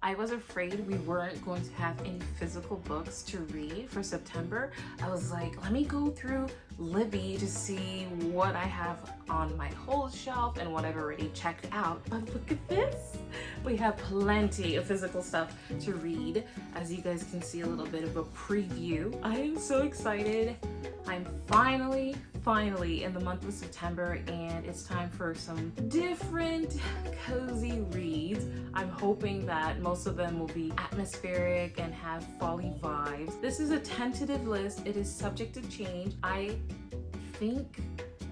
I was afraid we weren't going to have any physical books to read for September. I was like, let me go through Libby to see what I have on my whole shelf and what I've already checked out. But look at this. We have plenty of physical stuff to read. As you guys can see, a little bit of a preview. I am so excited. I'm finally in the month of September, and it's time for some different cozy reads. I'm hoping that most of them will be atmospheric and have folly vibes. This is a tentative list. It is subject to change. I think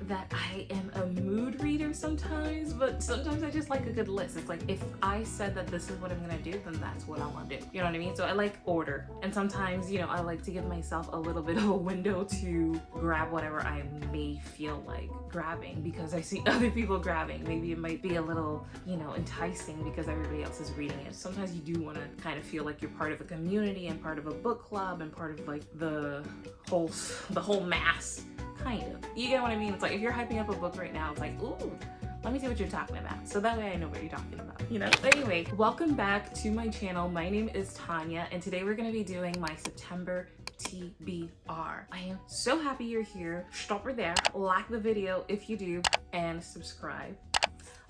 that I am a mood reader sometimes, but sometimes I just like a good list. It's like, if I said that this is what I'm gonna do, then that's what I want to do. You know what I mean? So I like order. And sometimes, you know, I like to give myself a little bit of a window to grab whatever I may feel like grabbing because I see other people grabbing. Maybe it might be a little, you know, enticing because everybody else is reading it. Sometimes you do want to kind of feel like you're part of a community and part of a book club and part of like the whole mass. Kind of. You get what I mean? It's like if you're hyping up a book right now, it's like, ooh, let me see what you're talking about. So that way I know what you're talking about, you know? Anyway, welcome back to my channel. My name is Tania, and today we're gonna be doing my September TBR. I am so happy you're here. Stop right there, like the video if you do, and subscribe.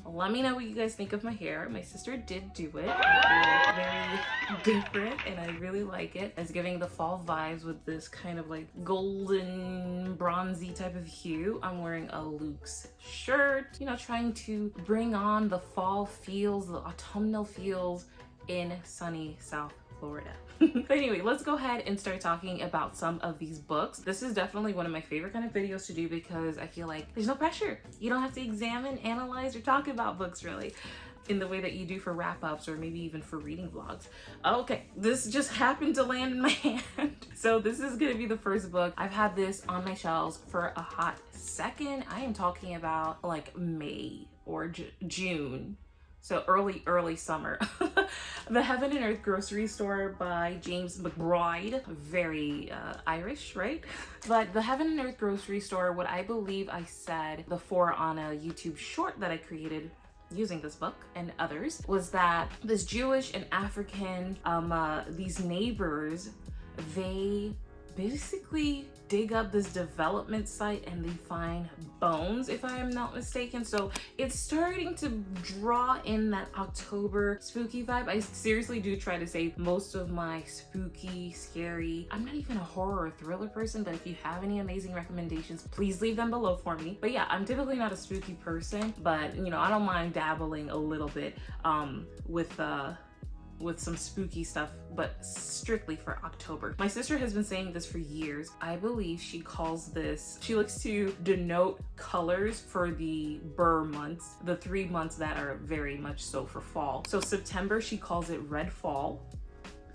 Let me know what you guys think of my hair. My sister did do it. I feel very different and I really like it. It's giving the fall vibes with this kind of like golden bronzy type of hue. I'm wearing a Luke's shirt, you know, trying to bring on the fall feels, the autumnal feels in sunny South Florida. But anyway, let's go ahead and start talking about some of these books. This is definitely one of my favorite kind of videos to do because I feel like there's no pressure. You don't have to examine, analyze, or talk about books really in the way that you do for wrap-ups or maybe even for reading vlogs. Okay, this just happened to land in my hand. So this is gonna be the first book. I've had this on my shelves for a hot second. I am talking about like May or June. So early summer. The Heaven and Earth Grocery Store by James McBride. Very Irish, right? But The Heaven and Earth Grocery Store, what I believe I said before on a YouTube short that I created using this book and others, was that this Jewish and African, these neighbors, they basically dig up this development site and they find bones, if I am not mistaken. So it's starting to draw in that October spooky vibe. I seriously do try to save most of my spooky, scary, I'm not even a horror or thriller person, but if you have any amazing recommendations, please leave them below for me. But yeah, I'm typically not a spooky person, but you know, I don't mind dabbling a little bit with some spooky stuff, but strictly for October. My sister has been saying this for years. I believe she calls this, she likes to denote colors for the Burr months, the 3 months that are very much so for fall. So September, she calls it Red Fall.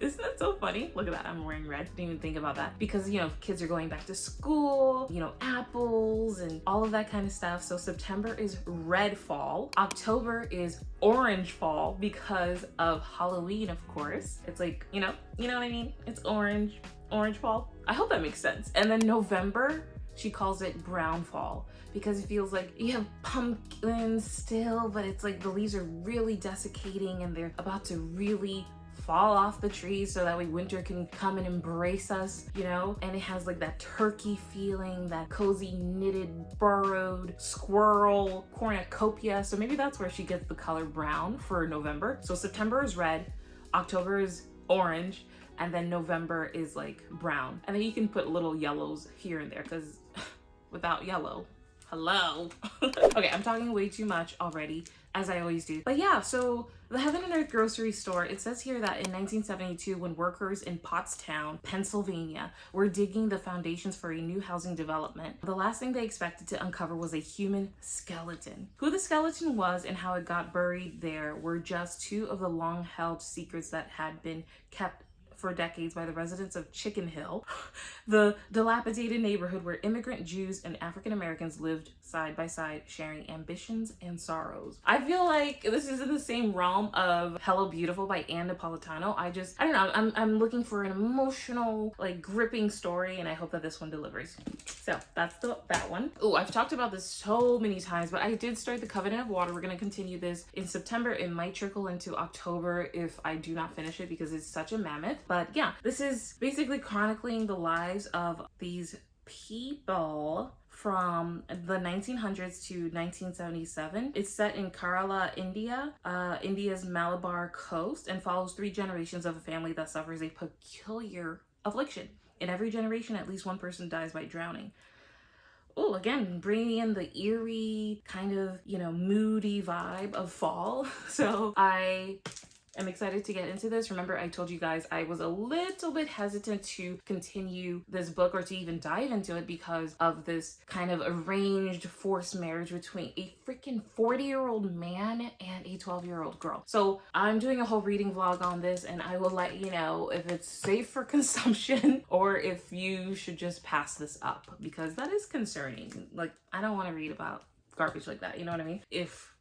Isn't that so funny? Look at that, I'm wearing red. Didn't even think about that. Because, you know, kids are going back to school, you know, apples and all of that kind of stuff. So September is red fall. October is orange fall because of Halloween, of course. It's like, you know what I mean? It's orange fall. I hope that makes sense. And then November, she calls it brown fall because it feels like you have pumpkins still, but it's like the leaves are really desiccating and they're about to really fall off the trees so that way winter can come and embrace us, you know? And it has like that turkey feeling, that cozy knitted burrowed squirrel cornucopia. So maybe that's where she gets the color brown for November. So September is red, October is orange, and then November is like brown. And then you can put little yellows here and there because without yellow, hello. Okay, I'm talking way too much already, as I always do. But yeah, so The Heaven and Earth Grocery Store, it says here that in 1972, when workers in Pottstown, Pennsylvania, were digging the foundations for a new housing development, the last thing they expected to uncover was a human skeleton. Who the skeleton was and how it got buried there were just two of the long-held secrets that had been kept for decades by the residents of Chicken Hill, the dilapidated neighborhood where immigrant Jews and African Americans lived side by side, sharing ambitions and sorrows. I feel like this is in the same realm of Hello Beautiful by Ann Napolitano. I don't know, I'm looking for an emotional, like, gripping story, and I hope that this one delivers. So that's that one. Oh, I've talked about this so many times, but I did start The Covenant of Water. We're gonna continue this in September. It might trickle into October if I do not finish it because it's such a mammoth. But yeah, this is basically chronicling the lives of these people from the 1900s to 1977. It's set in Kerala, India, India's Malabar coast, and follows 3 generations of a family that suffers a peculiar affliction. In every generation, at least one person dies by drowning. Oh, again, bringing in the eerie kind of, you know, moody vibe of fall. So I am excited to get into this. Remember, I told you guys I was a little bit hesitant to continue this book or to even dive into it because of this kind of arranged forced marriage between a freaking 40-year-old man and a 12-year-old girl. So I'm doing a whole reading vlog on this, and I will let you know if it's safe for consumption or if you should just pass this up, because that is concerning. Like, I don't want to read about garbage like that, you know what I mean? If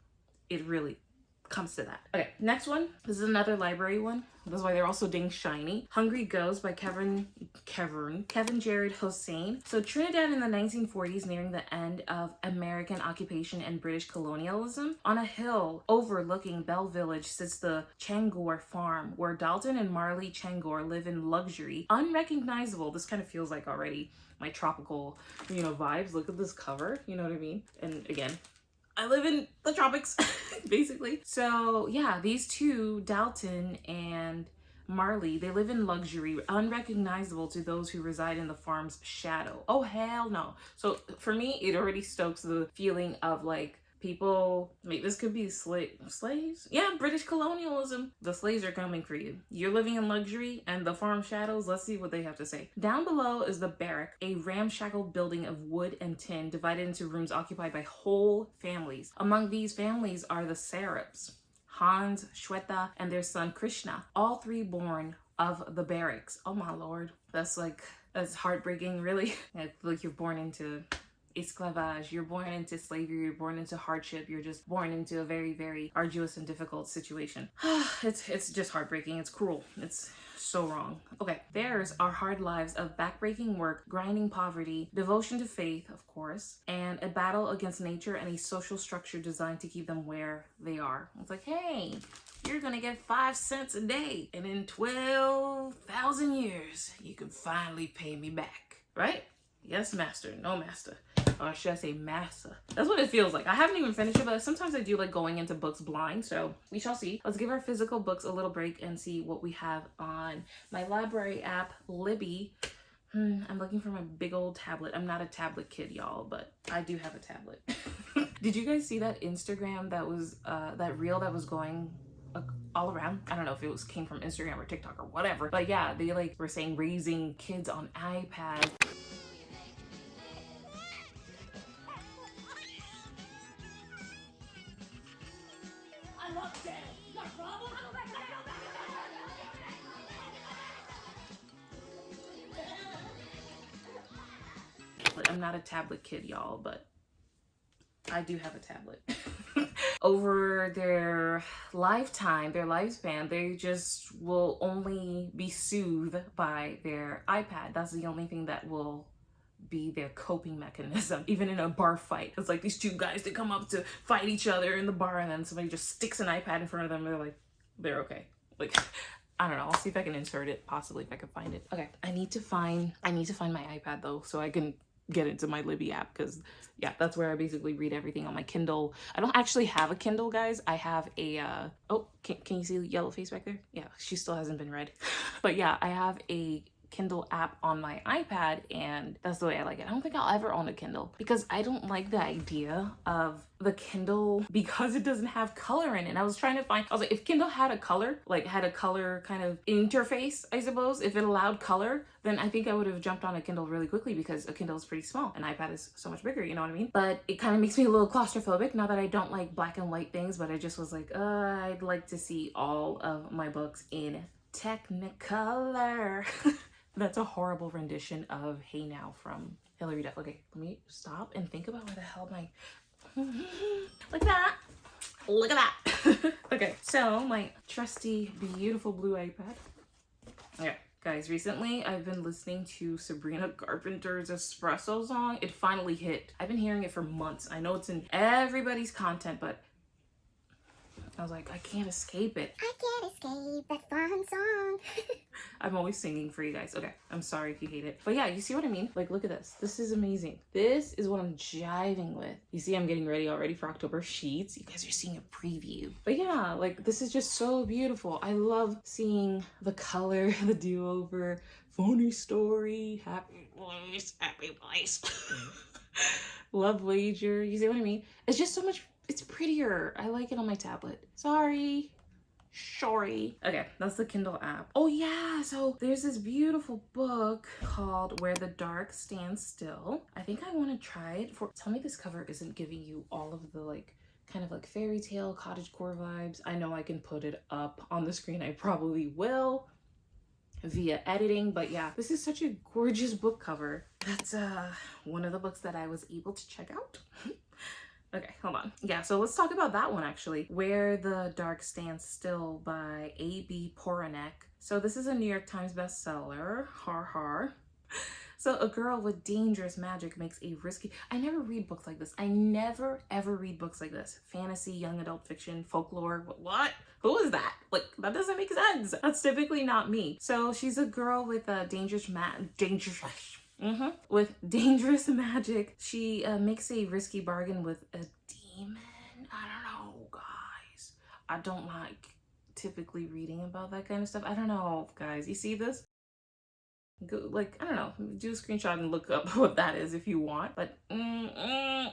it really comes to that. Okay, next one. This is another library one. That's why they're also dang shiny. Hungry Ghost by Kevin Jared Hosein. So Trinidad in the 1940s, nearing the end of American occupation and British colonialism. On a hill overlooking Bell Village sits the Changor farm, where Dalton and Marley Changor live in luxury, unrecognizable. This kind of feels like already my tropical, you know, vibes. Look at this cover, you know what I mean? And again, I live in the tropics, basically. So yeah, these two, Dalton and Marley, they live in luxury, unrecognizable to those who reside in the farm's shadow. Oh, hell no. So for me, it already stokes the feeling of like people, maybe this could be slaves? Yeah, British colonialism. The slaves are coming for you. You're living in luxury and the farm shadows. Let's see what they have to say. Down below is the barrack, a ramshackle building of wood and tin divided into rooms occupied by whole families. Among these families are the Sarabs, Hans, Shweta, and their son Krishna, all 3 born of the barracks. Oh my lord. That's heartbreaking, really. Like you're born into esclavage, you're born into slavery, you're born into hardship, you're just born into a very, very arduous and difficult situation. It's just heartbreaking, it's cruel, it's so wrong. Okay, theirs are hard lives of backbreaking work, grinding poverty, devotion to faith, of course, and a battle against nature and a social structure designed to keep them where they are. It's like, hey, you're gonna get 5 cents a day, and in 12,000 years, you can finally pay me back, right? Yes, master, no master. Or should I say master? That's what it feels like. I haven't even finished it, but sometimes I do like going into books blind, so we shall see. Let's give our physical books a little break and see what we have on my library app, Libby. I'm looking for my big old tablet. I'm not a tablet kid, y'all, but I do have a tablet. Did you guys see that Instagram that was, that reel that was going all around? I don't know if it came from Instagram or TikTok or whatever, but yeah, they like were saying raising kids on iPads. I'm not a tablet kid, y'all, but I do have a tablet. Over their lifetime, their lifespan, they just will only be soothed by their iPad. That's the only thing that will be their coping mechanism, even in a bar fight. It's like these 2 guys that come up to fight each other in the bar, and then somebody just sticks an iPad in front of them, and they're like, they're okay. Like, I don't know, I'll see if I can insert it, possibly, if I can find it. Okay, I need to find my iPad though, so I can get into my Libby app, because yeah, that's where I basically read everything on my Kindle. I don't actually have a Kindle, guys. I have a oh, can you see the yellow face back there? Yeah, she still hasn't been read. But yeah, I have a Kindle app on my iPad, and that's the way I like it. I don't think I'll ever own a Kindle because I don't like the idea of the Kindle because it doesn't have color in it. And I was trying to find, I was like, if Kindle had a color, like had a color kind of interface, I suppose, if it allowed color, then I think I would have jumped on a Kindle really quickly because a Kindle is pretty small. An iPad is so much bigger, you know what I mean? But it kind of makes me a little claustrophobic. Not that I don't like black and white things, but I just was like, I'd like to see all of my books in Technicolor. That's a horrible rendition of Hey Now from Hillary Duff. Okay, let me stop and think about where the hell my... Look at that. Look at that. Okay, so my trusty, beautiful blue iPad. Okay, guys, recently I've been listening to Sabrina Carpenter's Espresso song. It finally hit. I've been hearing it for months. I know it's in everybody's content, but I was like, I can't escape it. I can't escape that fun song. I'm always singing for you guys. Okay, I'm sorry if you hate it. But yeah, you see what I mean? Like, look at this. This is amazing. This is what I'm jiving with. You see, I'm getting ready already for October sheets. You guys are seeing a preview. But yeah, like, this is just so beautiful. I love seeing the color, the do-over, funny story, happy place, happy place. Love wager. You see what I mean? It's just so much. It's prettier. I like it on my tablet. Sorry. Okay, that's the Kindle app. Oh yeah, so there's this beautiful book called Where the Dark Stands Still. I think I want to try it for... Tell me this cover isn't giving you all of the like kind of like fairy tale cottagecore vibes. I know I can put it up on the screen. I probably will via editing, but yeah, this is such a gorgeous book cover. That's one of the books that I was able to check out. Okay, hold on. Yeah, so let's talk about that one actually. Where the Dark Stands Still by A.B. Poranek. So this is a New York Times bestseller. Har har. So a girl with dangerous magic makes a risky... I never read books like this. I never ever read books like this. Fantasy, young adult fiction, folklore. What? Who is that? Like, that doesn't make sense. That's typically not me. So she's a girl with a with dangerous magic. She makes a risky bargain with a demon. I don't know, guys. I don't like typically reading about that kind of stuff. I don't know, guys. You see this? Go, like, I don't know. Do a screenshot and look up what that is if you want. But, I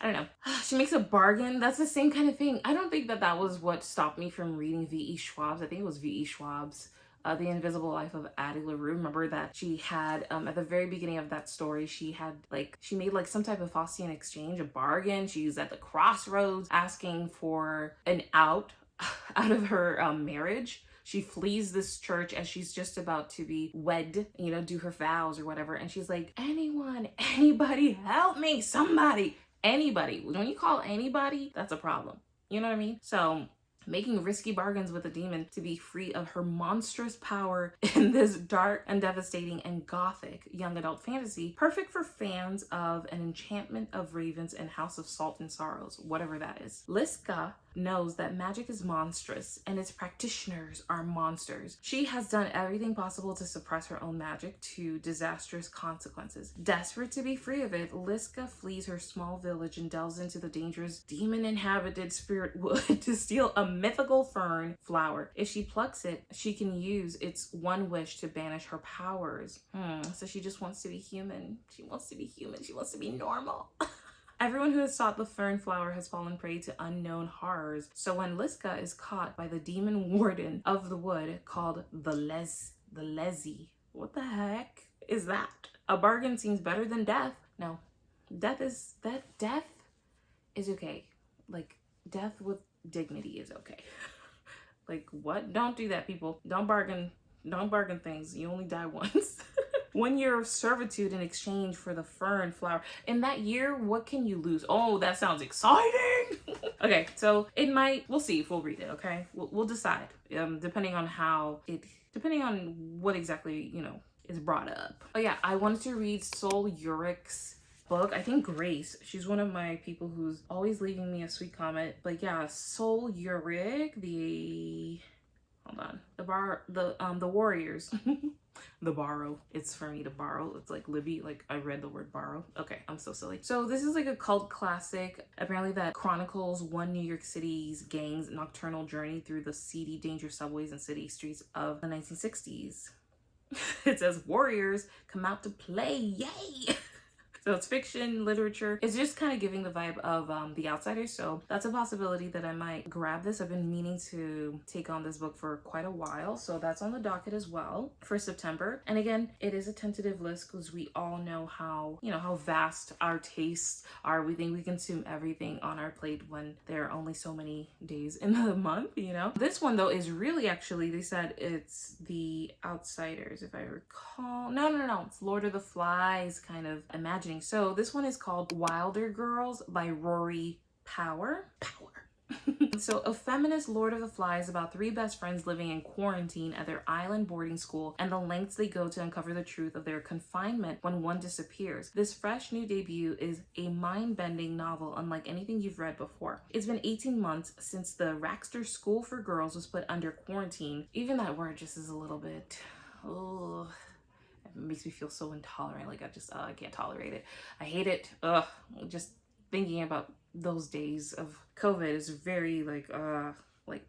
don't know. She makes a bargain. That's the same kind of thing. I don't think that that was what stopped me from reading V.E. Schwab's. I think it was V.E. Schwab's The Invisible Life of Addie LaRue. Remember that she had, at the very beginning of that story, she made like some type of Faustian exchange, a bargain. She was at the crossroads asking for an out of her marriage. She flees this church as she's just about to be wed, you know, do her vows or whatever. And she's like, anyone, anybody, help me, somebody, anybody. When you call anybody, that's a problem. You know what I mean? So making risky bargains with a demon to be free of her monstrous power in this dark and devastating and gothic young adult fantasy, perfect for fans of An Enchantment of Ravens and House of Salt and Sorrows, whatever that is. Liska knows that magic is monstrous and its practitioners are monsters. She has done everything possible to suppress her own magic to disastrous consequences. Desperate to be free of it, Liska flees her small village and delves into the dangerous demon-inhabited spirit wood to steal a mythical fern flower. If she plucks it, she can use its one wish to banish her powers. So she just wants to be human. She wants to be human. She wants to be normal. Everyone who has sought the fern flower has fallen prey to unknown horrors. So when Liska is caught by the demon warden of the wood called the Elegy, what the heck is that? A bargain seems better than death. No, death is okay. Like, death with dignity is okay. Like, what? Don't do that, people. Don't bargain things. You only die once. 1 year of servitude in exchange for the fern flower. In that year, what can you lose? Oh, that sounds exciting. Okay, so we'll see if we'll read it, okay? We'll decide, depending on what exactly, you know, is brought up. Oh yeah, I wanted to read Sol Yurick's book. I think Grace, she's one of my people who's always leaving me a sweet comment. But yeah, Sol Yurick, the Warriors. The borrow. It's for me to borrow. It's like Libby. Like, I read the word borrow. Okay, I'm so silly. So this is like a cult classic, apparently, that chronicles one New York City's gang's nocturnal journey through the seedy, dangerous subways and city streets of the 1960s. It says warriors come out to play. Yay! So it's fiction, literature. It's just kind of giving the vibe of The Outsiders. So that's a possibility that I might grab this. I've been meaning to take on this book for quite a while. So that's on the docket as well for September. And again, it is a tentative list because we all know how, how vast our tastes are. We think we consume everything on our plate when there are only so many days in the month, This one though is really actually, they said it's The Outsiders, if I recall. No, it's Lord of the Flies kind of imagining. So this one is called Wilder Girls by Rory Power. So a feminist Lord of the Flies about three best friends living in quarantine at their island boarding school and the lengths they go to uncover the truth of their confinement when one disappears. This fresh new debut is a mind-bending novel unlike anything you've read before. It's been 18 months since the Raxter School for Girls was put under quarantine. Even that word just is a little bit, it makes me feel so intolerant. Like I can't tolerate it. I hate it. Just thinking about those days of COVID is very like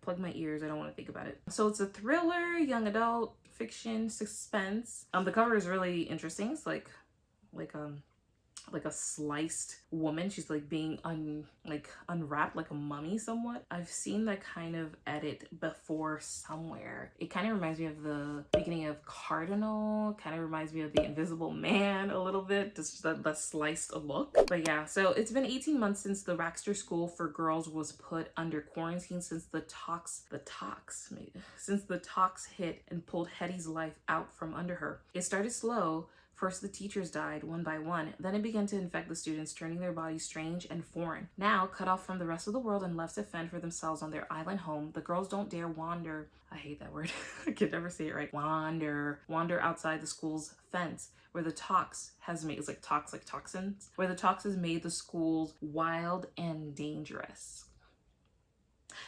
plug my ears. I don't want to think about it. So it's a thriller, young adult, fiction, suspense. The cover is really interesting. It's like a sliced woman. She's like being unwrapped like a mummy somewhat. I've seen that kind of edit before somewhere. It kind of reminds me of the beginning of Cardinal, kind of reminds me of The Invisible Man a little bit, just the sliced look. But yeah, so it's been 18 months since the Raxter School for Girls was put under quarantine since the talks hit and pulled Hetty's life out from under her. It started slow. First, the teachers died one by one. Then it began to infect the students, turning their bodies strange and foreign. Now, cut off from the rest of the world and left to fend for themselves on their island home, the girls don't dare wander. I hate that word. I can never say it right. Wander outside the school's fence, where the tox has made, it's like tox, like toxins, where the tox has made the schools wild and dangerous.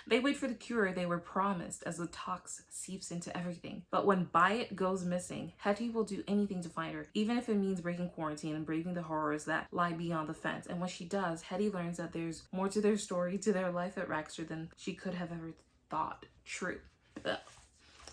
They wait for the cure they were promised as the tox seeps into everything. But when Byatt goes missing, Hetty will do anything to find her, even if it means breaking quarantine and braving the horrors that lie beyond the fence. And when she does, Hetty learns that there's more to their story, to their life at Raxter than she could have ever thought true. Ugh.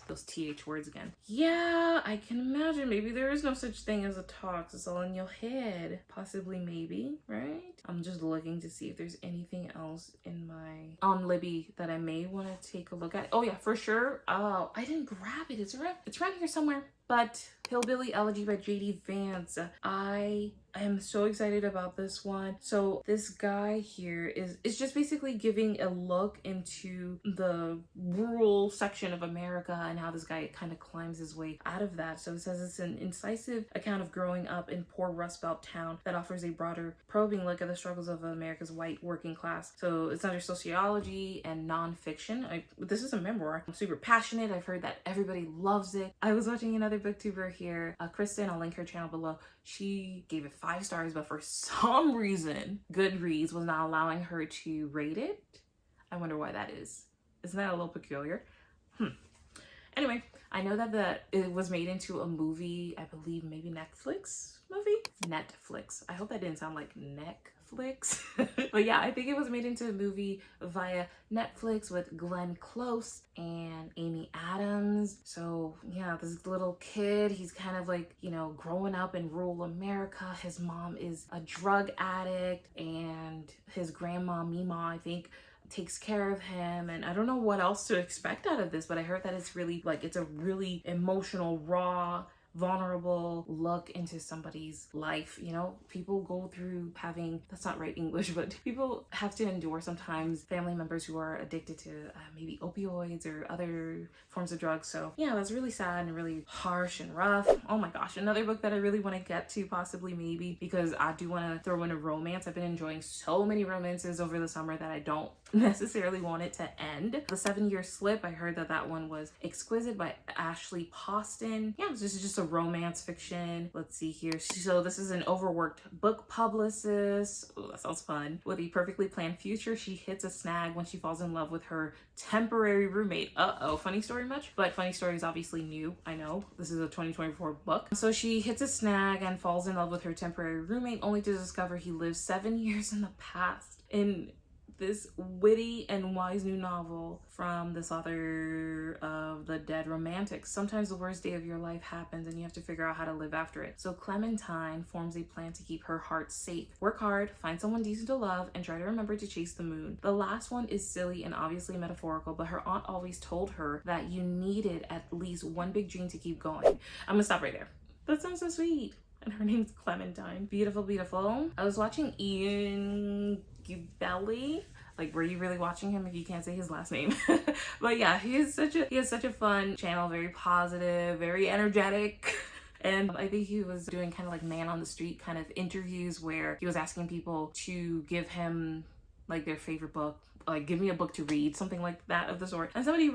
Those TH words again. Yeah, I can imagine. Maybe there is no such thing as a tox. It's all in your head. Possibly, maybe, right? I'm just looking to see if there's anything else in my on Libby that I may want to take a look at. Oh yeah, for sure. Oh, I didn't grab it. It's around here somewhere. But Hillbilly Elegy by J.D. Vance. I am so excited about this one. So this guy here is just basically giving a look into the rural section of America and how this guy kind of climbs his way out of that. So it says it's an incisive account of growing up in poor Rust Belt town that offers a broader, probing look at the struggles of America's white working class. So it's under sociology and nonfiction. This is a memoir. I'm super passionate. I've heard that everybody loves it. I was watching another booktuber here, Kristen, I'll link her channel below. She gave it 5 stars, but for some reason, Goodreads was not allowing her to rate it. I wonder why that is. Isn't that a little peculiar? Anyway, I know that it was made into a movie, I believe maybe Netflix movie? Netflix. I hope that didn't sound like Netflix. But yeah, I think it was made into a movie via Netflix with Glenn Close and Amy Adams. So yeah, this little kid, he's kind of like, growing up in rural America. His mom is a drug addict and his grandma, Mima, I think, takes care of him, and I don't know what else to expect out of this, but I heard that it's really it's a really emotional, raw, vulnerable look into somebody's life. People go through having, that's not right English, but people have to endure sometimes family members who are addicted to maybe opioids or other forms of drugs. So yeah, that's really sad and really harsh and rough. Oh my gosh, another book that I really want to get to, possibly maybe, because I do want to throw in a romance. I've been enjoying so many romances over the summer that I don't necessarily want it to end. The 7-Year Slip, I heard that one was exquisite by Ashley Poston. Yeah, this is just a romance fiction. Let's see here. So this is an overworked book publicist. Oh, that sounds fun. With a perfectly planned future, she hits a snag when she falls in love with her temporary roommate. Uh-oh, funny story much? But funny story is obviously new. I know, this is a 2024 book. So she hits a snag and falls in love with her temporary roommate only to discover he lives 7 years in the past. And this witty and wise new novel from this author of The Dead Romantics. Sometimes the worst day of your life happens and you have to figure out how to live after it. So Clementine forms a plan to keep her heart safe. Work hard, find someone decent to love, and try to remember to chase the moon. The last one is silly and obviously metaphorical, but her aunt always told her that you needed at least one big dream to keep going. I'm gonna stop right there. That sounds so sweet. And her name's Clementine. Beautiful, beautiful. I was watching Ian Gildiner. Like, were you really watching him if you can't say his last name? But yeah, he has such a fun channel, very positive, very energetic. And I think he was doing kind of like man on the street kind of interviews where he was asking people to give him like their favorite book, like give me a book to read, something like that of the sort. And somebody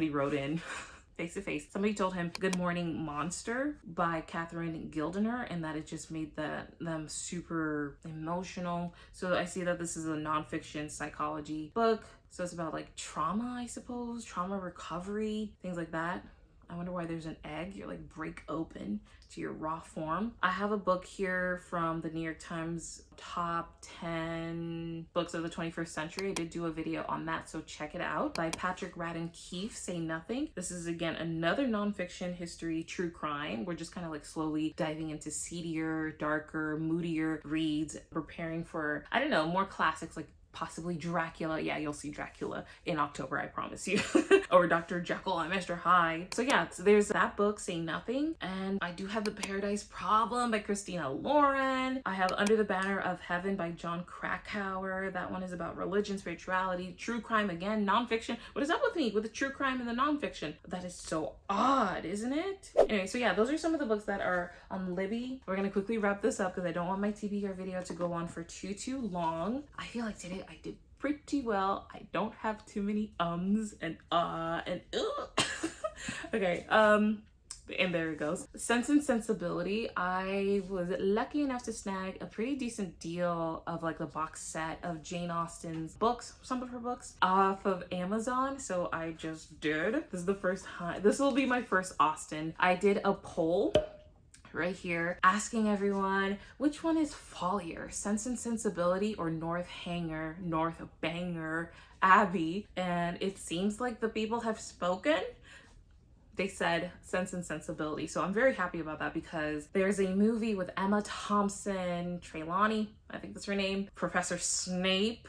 wrote in face to face. Somebody told him Good Morning Monster by Catherine Gildiner, and that it just made them super emotional. So I see that this is a nonfiction psychology book. So it's about like trauma, I suppose, trauma recovery, things like that. I wonder why there's an egg. You're like break open to your raw form. I have a book here from the New York Times top 10 books of the 21st century. I did do a video on that, so check it out. By Patrick Radden Keefe, Say Nothing. This is again another nonfiction history true crime. We're just kind of like slowly diving into seedier, darker, moodier reads, preparing for, I don't know, more classics like possibly Dracula. Yeah, you'll see Dracula in October, I promise you. Or Dr. Jekyll and Mr. Hyde. So yeah, so there's that book, Say Nothing. And I do have The Paradise Problem by Christina Lauren. I have Under the Banner of Heaven by John Krakauer. That one is about religion, spirituality, true crime again, nonfiction. What is up with me with the true crime and the nonfiction? That is so odd, isn't it? Anyway, so yeah, those are some of the books that are on Libby. We're gonna quickly wrap this up because I don't want my TBR video to go on for too long. I feel like today I did pretty well. I don't have too many ums and okay, and there it goes. Sense and Sensibility. I was lucky enough to snag a pretty decent deal of like the box set of Jane Austen's books, some of her books, off of Amazon. So I just did. This is the first time. This will be my first Austen. I did a poll right here asking everyone which one is follier, Sense and Sensibility or North Banger Abbey, and it seems like the people have spoken. They said Sense and Sensibility, so I'm very happy about that because there's a movie with Emma Thompson, Trelawney, I think that's her name, Professor Snape,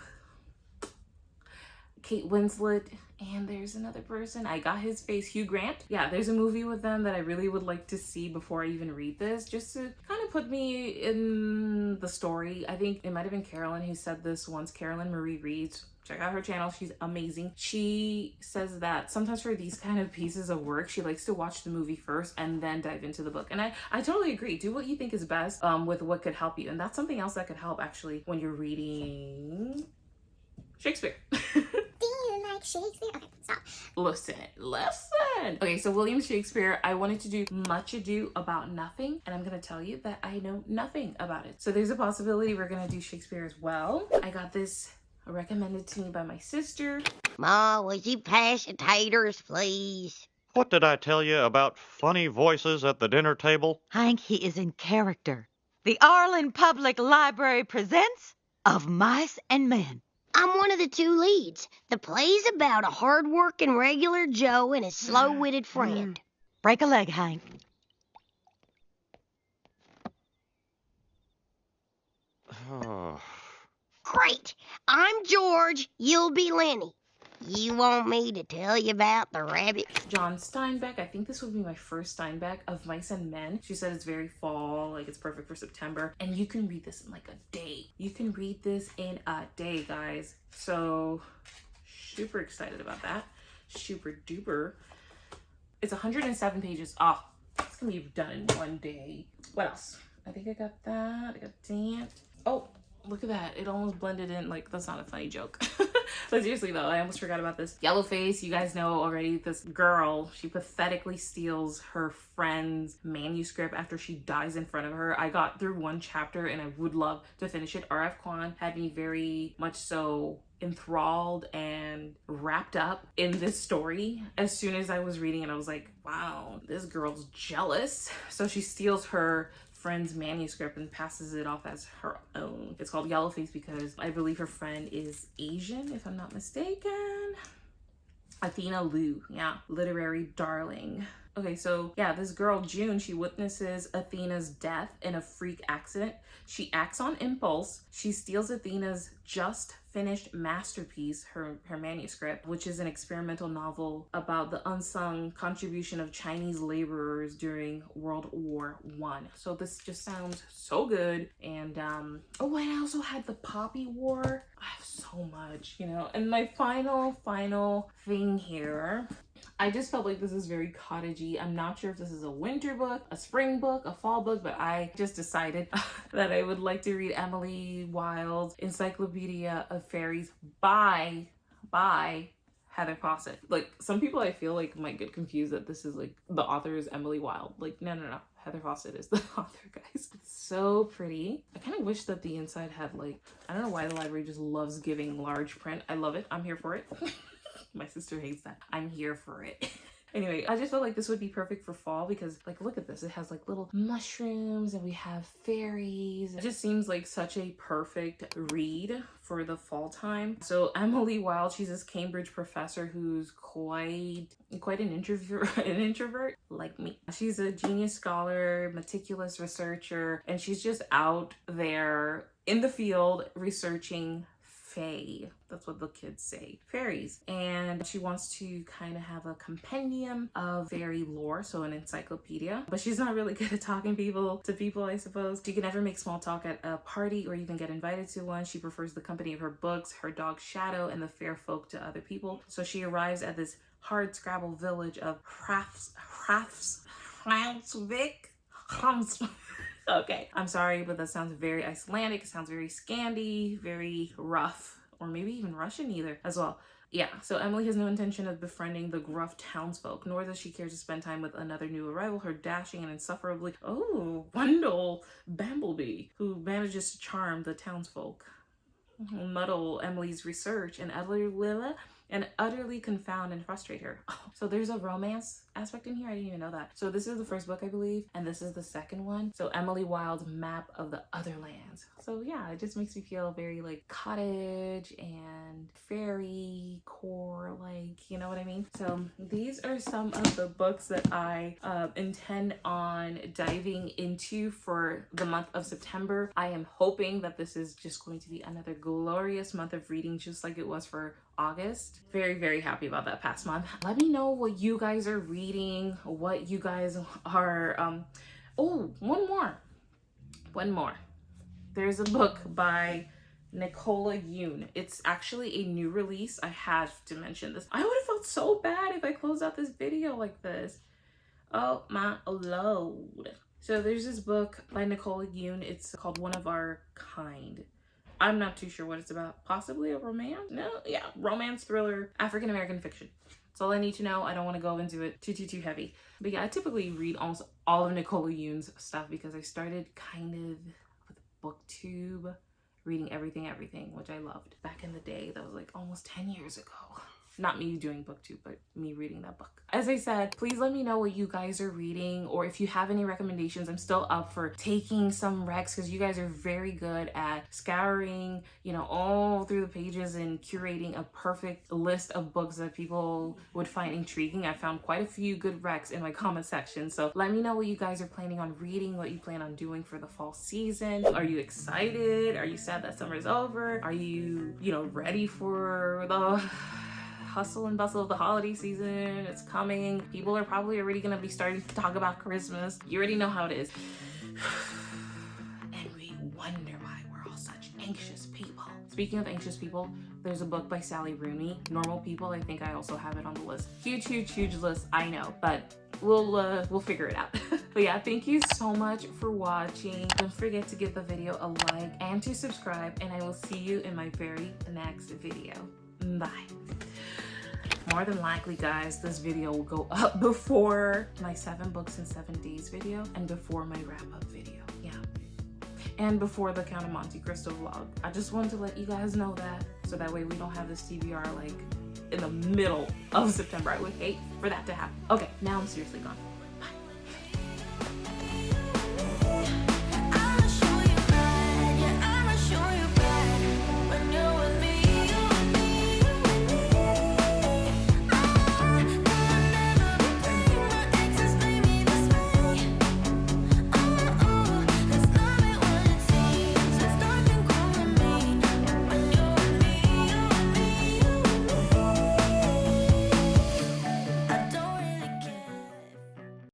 Kate Winslet, and there's another person, I got his face, Hugh Grant. Yeah, there's a movie with them that I really would like to see before I even read this, just to kind of put me in the story. I think it might have been Carolyn who said this once, Carolyn Marie Reads. Check out her channel, she's amazing. She says that sometimes for these kind of pieces of work, she likes to watch the movie first and then dive into the book. And I totally agree. Do what you think is best with what could help you. And that's something else that could help actually when you're reading Shakespeare. Do you like Shakespeare? Okay, stop. Listen. Okay, so William Shakespeare, I wanted to do Much Ado About Nothing, and I'm gonna tell you that I know nothing about it. So there's a possibility we're gonna do Shakespeare as well. I got this recommended to me by my sister. Ma, would you pass the taters, please? What did I tell you about funny voices at the dinner table? Hank, he is in character. The Arlen Public Library presents Of Mice and Men. I'm one of the two leads. The play's about a hard-working regular Joe and his slow-witted friend. Break a leg, Hank. Oh. Great. I'm George. You'll be Lenny. You want me to tell you about the rabbit? John Steinbeck. I think this would be my first Steinbeck, Of Mice and Men. She said it's very fall, like it's perfect for September. And you can read this in like a day. You can read this in a day, guys. So super excited about that. Super duper. It's 107 pages. Oh, it's gonna be done in one day. What else? I think I got that. I got that. Oh, look at that. It almost blended in. Like, that's not a funny joke. But seriously though, I almost forgot about this. Yellowface, you guys know already, this girl, she pathetically steals her friend's manuscript after she dies in front of her. I got through one chapter and I would love to finish it. R.F. Kuang had me very much so enthralled and wrapped up in this story. As soon as I was reading it, I was like, wow, this girl's jealous. So she steals her friend's manuscript and passes it off as her own. It's called Yellowface because I believe her friend is Asian, if I'm not mistaken. Athena Liu, yeah, literary darling. Okay, so yeah, this girl, June, she witnesses Athena's death in a freak accident. She acts on impulse. She steals Athena's just finished masterpiece, her manuscript, which is an experimental novel about the unsung contribution of Chinese laborers during World War I. So this just sounds so good. And oh, and I also had the Poppy War. I have so much, you know. And my final thing here, I just felt like this is very cottagey. I'm not sure if this is a winter book, a spring book, a fall book, but I just decided that I would like to read Emily Wilde's Encyclopedia of Fairies by Heather Fawcett. Like, some people I feel like might get confused that this is like the author is Emily Wilde. Like, no. Heather Fawcett is the author, guys. It's so pretty. I kind of wish that the inside had like, I don't know why the library just loves giving large print. I love it. I'm here for it. My sister hates that. I'm here for it. Anyway, I just felt like this would be perfect for fall because, like, look at this. It has like little mushrooms and we have fairies. It just seems like such a perfect read for the fall time. So Emily Wilde, she's this Cambridge professor who's quite an introvert like me. She's a genius scholar, meticulous researcher, and she's just out there in the field researching fae. That's what the kids say, fairies. And she wants to kind of have a compendium of fairy lore, so an encyclopedia. But she's not really good at talking to people, I suppose. She can never make small talk at a party or even get invited to one. She prefers the company of her books, her dog Shadow, and the fair folk to other people. So she arrives at this hard scrabble village of Okay, I'm sorry, but that sounds very Icelandic. It sounds very Scandi, very rough, or maybe even Russian either as well. Yeah, so Emily has no intention of befriending the gruff townsfolk, nor does she care to spend time with another new arrival, her dashing and insufferably, Wendell Bambleby, who manages to charm the townsfolk, muddle Emily's research, and utterly confound and frustrate her. So there's a romance aspect in here. I didn't even know that. So this is the first book, I believe, and this is the second one. So Emily Wilde's Map of the Other Lands. So yeah, it just makes me feel very like cottage and fairy core, like, you know what I mean? So these are some of the books that I intend on diving into for the month of September. I am hoping that this is just going to be another glorious month of reading, just like it was for August. Very, very happy about that past month. Let me know what you guys are reading, what you guys are, one more. There's a book by Nicola Yoon. It's actually a new release. I have to mention this. I would have felt so bad if I closed out this video like this. Oh my lord. So there's this book by Nicola Yoon. It's called One of Our Kind. I'm not too sure what it's about. Possibly a romance? No, yeah, romance thriller, African American fiction. That's all I need to know. I don't want to go into it too heavy. But yeah, I typically read almost all of Nicola Yoon's stuff because I started kind of with BookTube, reading everything, which I loved back in the day. That was like almost 10 years ago. Not me doing BookTube, but me reading that book. As I said, please let me know what you guys are reading, or if you have any recommendations. I'm still up for taking some recs because you guys are very good at scouring, you know, all through the pages and curating a perfect list of books that people would find intriguing. I found quite a few good recs in my comment section. So let me know what you guys are planning on reading, what you plan on doing for the fall season. Are you excited? Are you sad that summer's over? Are you, ready for the hustle and bustle of the holiday season? It's coming. People are probably already gonna be starting to talk about Christmas. You already know how it is. And we wonder why we're all such anxious people. Speaking of anxious people, there's a book by Sally Rooney, Normal People. I think I also have it on the list. Huge list, I know, but we'll figure it out. But yeah, thank you so much for watching. Don't forget to give the video a like and to subscribe, and I will see you in my very next video. Bye. More than likely, guys, this video will go up before my 7 books in 7 days video and before my wrap-up video. Yeah. And before the Count of Monte Cristo vlog. I just wanted to let you guys know that, so that way we don't have this TBR like in the middle of September. I would hate for that to happen. Okay, now I'm seriously gone.